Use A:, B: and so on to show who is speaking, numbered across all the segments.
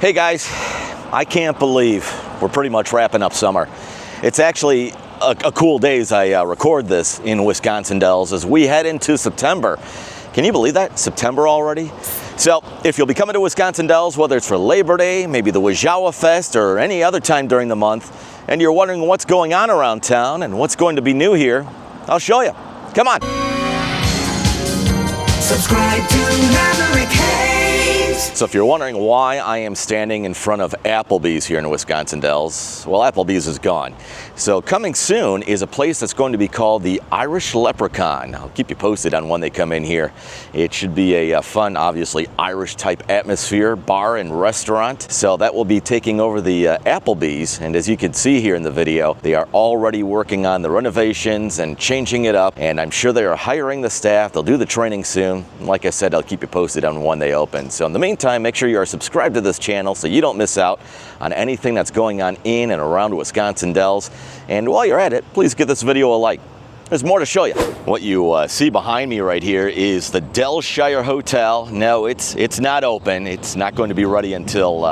A: Hey guys, I can't believe we're pretty much wrapping up summer. It's actually a cool day as I record this in Wisconsin Dells as we head into September. Can you believe that? September already? So if you'll be coming to Wisconsin Dells, whether it's for Labor Day, maybe the Wo-Zha-Wa Fest, or any other time during the month, and you're wondering what's going on around town and what's going to be new here, I'll show you. Come on.
B: Subscribe to Maverick.
A: So if you're wondering why I am standing in front of Applebee's here in Wisconsin Dells, well, Applebee's is gone. So coming soon is a place that's going to be called the Irish Leprechaun. I'll keep you posted on when they come in here. It should be a fun, obviously Irish type atmosphere, bar and restaurant. So that will be taking over the Applebee's. And as you can see here in the video, they are already working on the renovations and changing it up. And I'm sure they are hiring the staff. They'll do the training soon. Like I said, I'll keep you posted on when they open. So in the meantime, make sure you are subscribed to this channel so you don't miss out on anything that's going on in and around Wisconsin Dells. And while you're at it, please give this video a like. There's more to show you. What you see behind me right here is the Dellshire Hotel. No, it's not open. It's not going to be ready until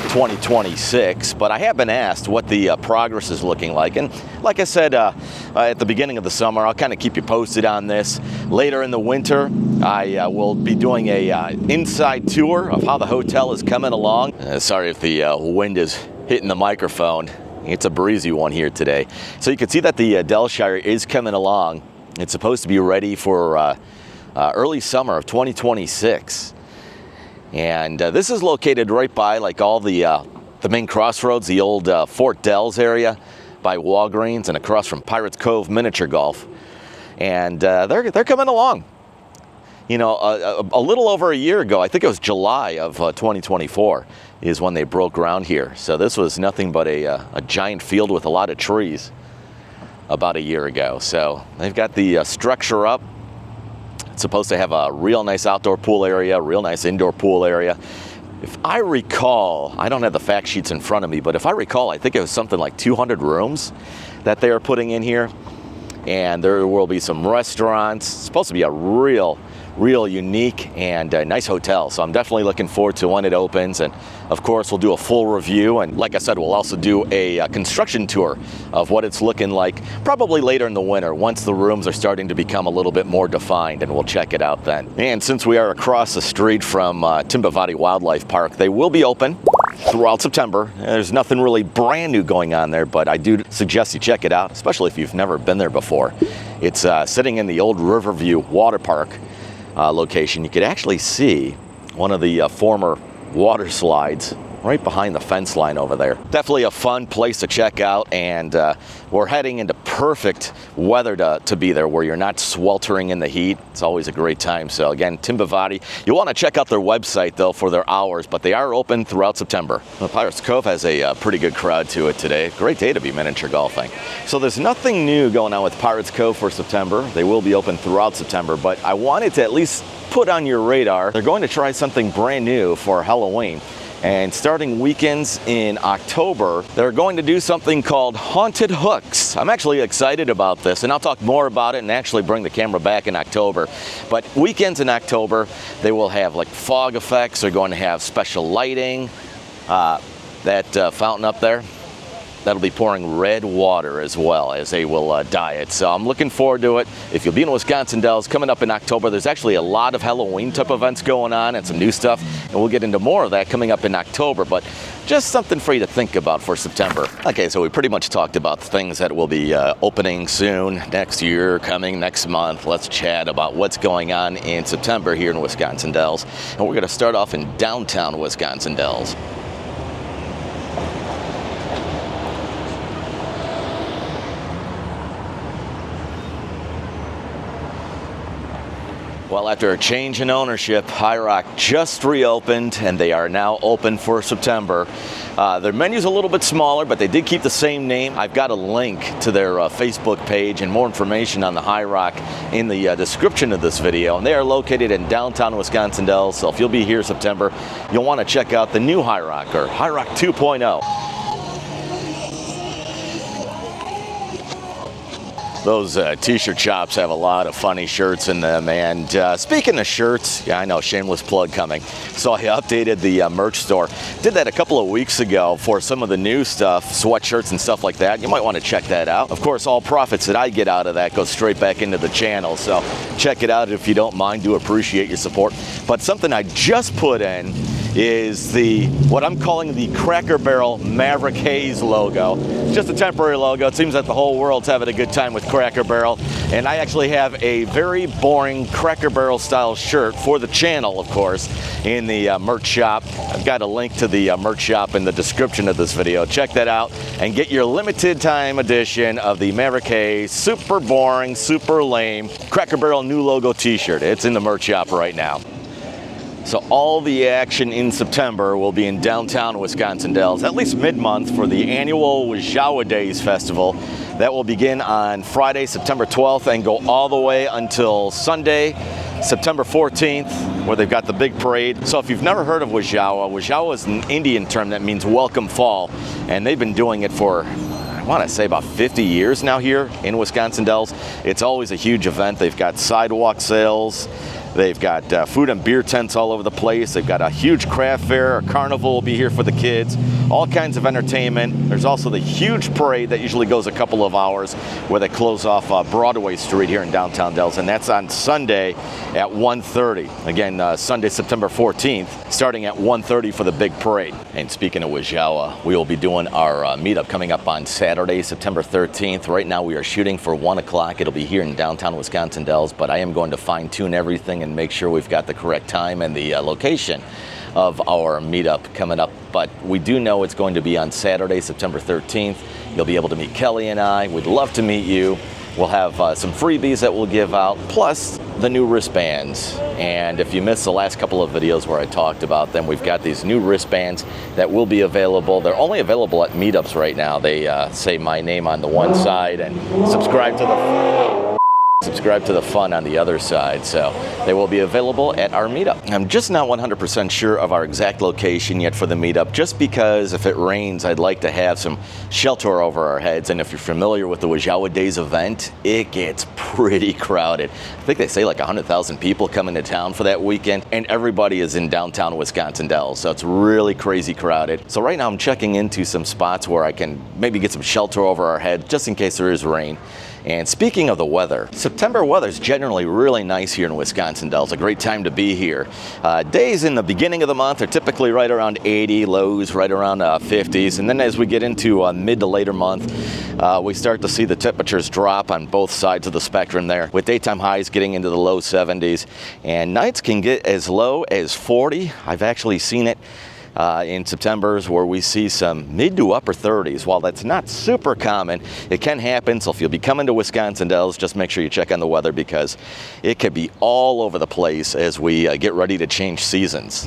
A: 2026, but I have been asked what the progress is looking like. And like I said at the beginning of the summer, I'll kind of keep you posted on this. Later in the winter, I will be doing a inside tour of how the hotel is coming along. Sorry if the wind is hitting the microphone. It's a breezy one here today. So you can see that the Dellshire is coming along. It's supposed to be ready for early summer of 2026. And this is located right by like all the main crossroads, the old Fort Dells area by Walgreens and across from Pirates Cove Miniature Golf. And they're coming along. You know, a little over a year ago, I think it was July of 2024, is when they broke ground here. So this was nothing but a giant field with a lot of trees about a year ago. So they've got the structure up. It's supposed to have a real nice outdoor pool area, real nice indoor pool area. If I recall, I don't have the fact sheets in front of me, but if I recall, I think it was something like 200 rooms that they are putting in here. And there will be some restaurants. It's supposed to be a real unique and nice hotel. So I'm definitely looking forward to when it opens. And of course, we'll do a full review. And like I said, we'll also do a construction tour of what it's looking like probably later in the winter once the rooms are starting to become a little bit more defined, and we'll check it out then. And since we are across the street from Timbavati Wildlife Park, they will be open throughout September. There's nothing really brand new going on there, but I do suggest you check it out, especially if you've never been there before. It's sitting in the old Riverview Water Park location. You could actually see one of the former water slides right behind the fence line over there. Definitely a fun place to check out, and we're heading into perfect weather to be there where you're not sweltering in the heat. It's always a great time. So again, Timbavati. You'll want to check out their website though for their hours, but they are open throughout September. The Pirates Cove has a pretty good crowd to it today. Great day to be miniature golfing. So there's nothing new going on with Pirates Cove for September. They will be open throughout September, but I wanted to at least put on your radar, they're going to try something brand new for Halloween. And starting weekends in October, they're going to do something called Haunted Hooks. I'm actually excited about this, and I'll talk more about it and actually bring the camera back in October. But weekends in October, they will have like fog effects. They're going to have special lighting. That fountain up there, that'll be pouring red water as well as they will dye it. So I'm looking forward to it. If you'll be in Wisconsin Dells coming up in October, there's actually a lot of Halloween type events going on and some new stuff. And we'll get into more of that coming up in October, but just something for you to think about for September. Okay, so we pretty much talked about things that will be opening soon, next year, coming next month. Let's chat about what's going on in September here in Wisconsin Dells. And we're gonna start off in downtown Wisconsin Dells. Well, after a change in ownership, High Rock just reopened, and they are now open for September. Their menu's a little bit smaller, but they did keep the same name. I've got a link to their Facebook page and more information on the High Rock in the description of this video. And they are located in downtown Wisconsin Dells, so if you'll be here September, you'll want to check out the new High Rock, or High Rock 2.0. Those t-shirt shops have a lot of funny shirts in them. And speaking of shirts, yeah, I know, shameless plug coming. So I updated the merch store. Did that a couple of weeks ago for some of the new stuff, sweatshirts and stuff like that. You might want to check that out. Of course, all profits that I get out of that go straight back into the channel. So check it out if you don't mind. Do appreciate your support. But something I just put in is what I'm calling the Cracker Barrel Maverick Haze logo. Just a temporary logo. It seems that the whole world's having a good time with Cracker Barrel. And I actually have a very boring Cracker Barrel style shirt for the channel, of course, in the merch shop. I've got a link to the merch shop in the description of this video. Check that out and get your limited time edition of the Maverick Haze super boring, super lame Cracker Barrel new logo t-shirt. It's in the merch shop right now. So all the action in September will be in downtown Wisconsin Dells, at least mid-month, for the annual Wo-Zha-Wa Days festival. That will begin on Friday, September 12th, and go all the way until Sunday, September 14th, where they've got the big parade. So if you've never heard of Wo-Zha-Wa, Wo-Zha-Wa is an Indian term that means welcome fall, and they've been doing it for, I want to say, about 50 years now here in Wisconsin Dells. It's always a huge event. They've got sidewalk sales. They've got food and beer tents all over the place. They've got a huge craft fair. A carnival will be here for the kids. All kinds of entertainment. There's also the huge parade that usually goes a couple of hours where they close off Broadway Street here in downtown Dells, and that's on Sunday at 1:30. Again, Sunday, September 14th, starting at 1:30 for the big parade. And speaking of Wo-Zha-Wa, we will be doing our meetup coming up on Saturday, September 13th. Right now we are shooting for 1 o'clock. It'll be here in downtown Wisconsin Dells, but I am going to fine-tune everything and make sure we've got the correct time and the location of our meetup coming up. But we do know it's going to be on Saturday, September 13th. You'll be able to meet Kelly and I. We'd love to meet you. We'll have some freebies that we'll give out, plus the new wristbands. And if you missed the last couple of videos where I talked about them, we've got these new wristbands that will be available. They're only available at meetups right now. They say my name on the one side and subscribe to the fun on the other side. So they will be available at our meetup. I'm just not 100% sure of our exact location yet for the meetup, just because if it rains, I'd like to have some shelter over our heads. And if you're familiar with the Wo-Zha-Wa Days event, it gets pretty crowded. I think they say like 100,000 people come into town for that weekend, and everybody is in downtown Wisconsin Dells, so it's really crazy crowded. So right now I'm checking into some spots where I can maybe get some shelter over our head just in case there is rain. And speaking of the weather, September weather is generally really nice here in Wisconsin Dells. A great time to be here. Days in the beginning of the month are typically right around 80, lows right around 50s. And then as we get into mid to later month, we start to see the temperatures drop on both sides of the spectrum there, with daytime highs getting into the low 70s. And nights can get as low as 40. I've actually seen it in September's where we see some mid to upper 30s. While that's not super common, it can happen. So if you'll be coming to Wisconsin Dells, just make sure you check on the weather, because it could be all over the place as we get ready to change seasons.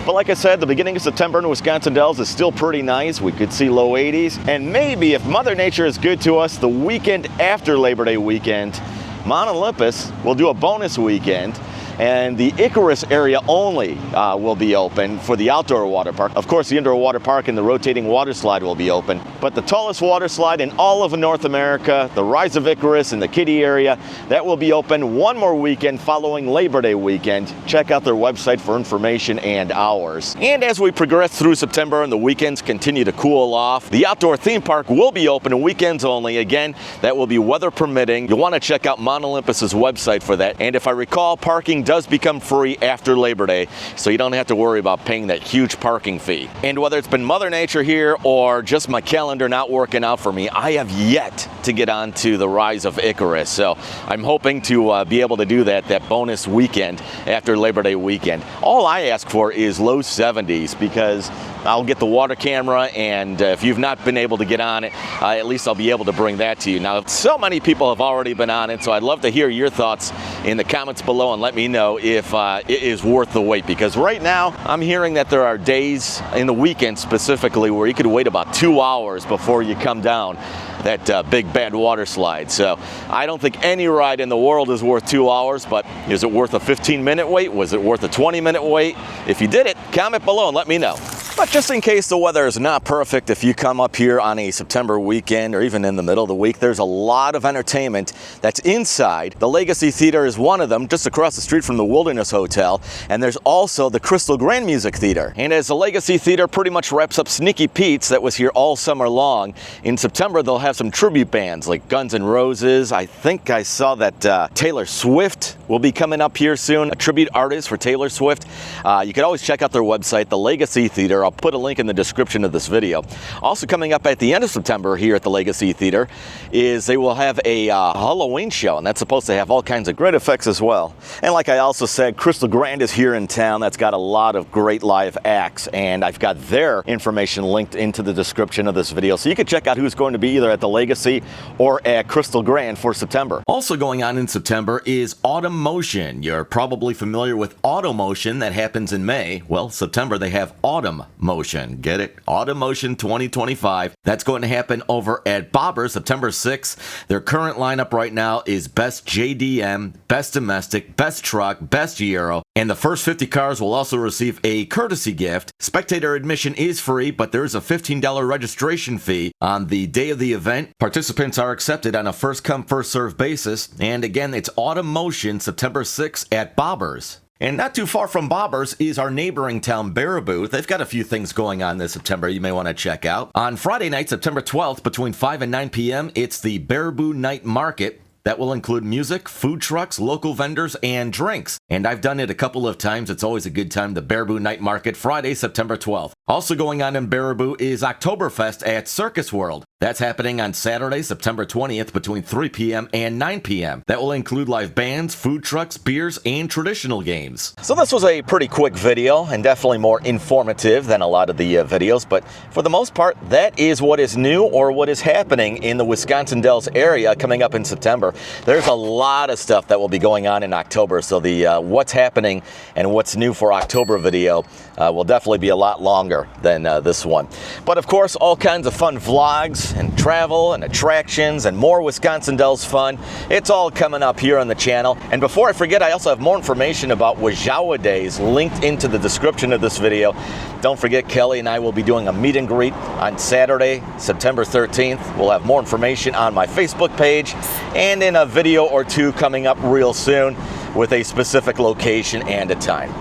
A: But like I said, the beginning of September in Wisconsin Dells is still pretty nice. We could see low 80s. And maybe if Mother Nature is good to us, the weekend after Labor Day weekend, Mount Olympus will do a bonus weekend. And the Icarus area only will be open for the outdoor water park. Of course, the indoor water park and the rotating water slide will be open. But the tallest water slide in all of North America, the Rise of Icarus in the Kiddie area, that will be open one more weekend following Labor Day weekend. Check out their website for information and hours. And as we progress through September and the weekends continue to cool off, the outdoor theme park will be open on weekends only. Again, that will be weather permitting. You'll want to check out Mount Olympus's website for that. And if I recall, parking does become free after Labor Day, so you don't have to worry about paying that huge parking fee. And whether it's been Mother Nature here or just my calendar not working out for me, I have yet to get onto the Rise of Icarus. So I'm hoping to be able to do that bonus weekend after Labor Day weekend. All I ask for is low 70s, because I'll get the water camera, and if you've not been able to get on it, at least I'll be able to bring that to you. Now, so many people have already been on it, so I'd love to hear your thoughts in the comments below and let me know if it is worth the wait, because right now I'm hearing that there are days in the weekend specifically where you could wait about 2 hours before you come down that big bad water slide. So I don't think any ride in the world is worth 2 hours, but is it worth a 15-minute wait? Was it worth a 20-minute wait? If you did it, comment below and let me know. But just in case the weather is not perfect, if you come up here on a September weekend or even in the middle of the week, there's a lot of entertainment that's inside. The Legacy Theater is one of them, just across the street from the Wilderness Hotel. And there's also the Crystal Grand Music Theater. And as the Legacy Theater pretty much wraps up Sneaky Pete's that was here all summer long, in September they'll have some tribute bands like Guns N' Roses. I think I saw that Taylor Swift will be coming up here soon, a tribute artist for Taylor Swift. You can always check out their website, the Legacy Theater. I'll put a link in the description of this video. Also coming up at the end of September here at the Legacy Theater is they will have a Halloween show, and that's supposed to have all kinds of great effects as well. And like I also said, Crystal Grand is here in town. That's got a lot of great live acts, and I've got their information linked into the description of this video, so you can check out who's going to be either at the Legacy or at Crystal Grand for September. Also going on in September is Autumn Motion. You're probably familiar with Auto Motion that happens in May. Well, September they have Autumn Motion. Get it? Autumn Motion 2025. That's going to happen over at Bobber's September 6th. Their current lineup right now is Best JDM, Best Domestic, Best Truck, Best Euro, and the first 50 cars will also receive a courtesy gift. Spectator admission is free, but there is a $15 registration fee on the day of the event. Participants are accepted on a first-come, first-served basis. And again, it's Autumn Motion September 6th at Bobber's. And not too far from Bobber's is our neighboring town, Baraboo. They've got a few things going on this September you may want to check out. On Friday night, September 12th, between 5 and 9 p.m., it's the Baraboo Night Market. That will include music, food trucks, local vendors, and drinks. And I've done it a couple of times. It's always a good time, the Baraboo Night Market, Friday, September 12th. Also going on in Baraboo is Oktoberfest at Circus World. That's happening on Saturday, September 20th, between 3 p.m. and 9 p.m. That will include live bands, food trucks, beers, and traditional games. So this was a pretty quick video, and definitely more informative than a lot of the videos, but for the most part, that is what is new or what is happening in the Wisconsin Dells area coming up in September. There's a lot of stuff that will be going on in October, so the what's happening and what's new for October video will definitely be a lot longer than this one. But of course, all kinds of fun vlogs and travel and attractions and more Wisconsin Dells fun. It's all coming up here on the channel. And before I forget, I also have more information about Wo-Zha-Wa Days linked into the description of this video. Don't forget, Kelly and I will be doing a meet and greet on Saturday, September 13th. We'll have more information on my Facebook page and in a video or two coming up real soon with a specific location and a time.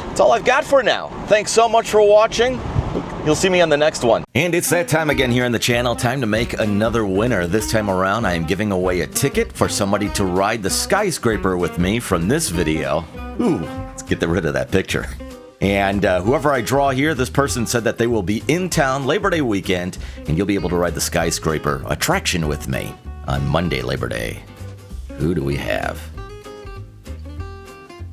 A: That's all I've got for now. Thanks so much for watching. You'll see me on the next one. And it's that time again here on the channel. Time to make another winner. This time around, I am giving away a ticket for somebody to ride the Skyscraper with me from this video. Ooh, let's get rid of that picture. And whoever I draw here, this person said that they will be in town Labor Day weekend, and you'll be able to ride the Skyscraper attraction with me on Monday, Labor Day. Who do we have?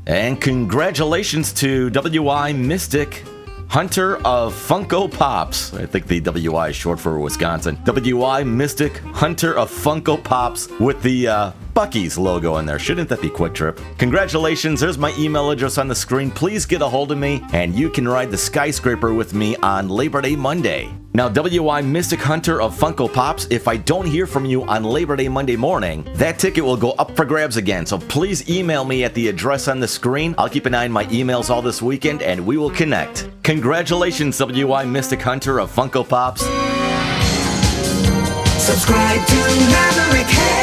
A: And congratulations to WI Mystic Hunter of Funko Pops. I think the WI is short for Wisconsin. WI Mystic Hunter of Funko Pops with the Buc-ee's logo in there. Shouldn't that be Quick Trip? Congratulations. There's my email address on the screen. Please get a hold of me, and you can ride the Skyscraper with me on Labor Day Monday. Now, WI Mystic Hunter of Funko Pops, if I don't hear from you on Labor Day Monday morning, that ticket will go up for grabs again. So please email me at the address on the screen. I'll keep an eye on my emails all this weekend, and we will connect. Congratulations, WI Mystic Hunter of Funko Pops.
B: Subscribe to Maverick.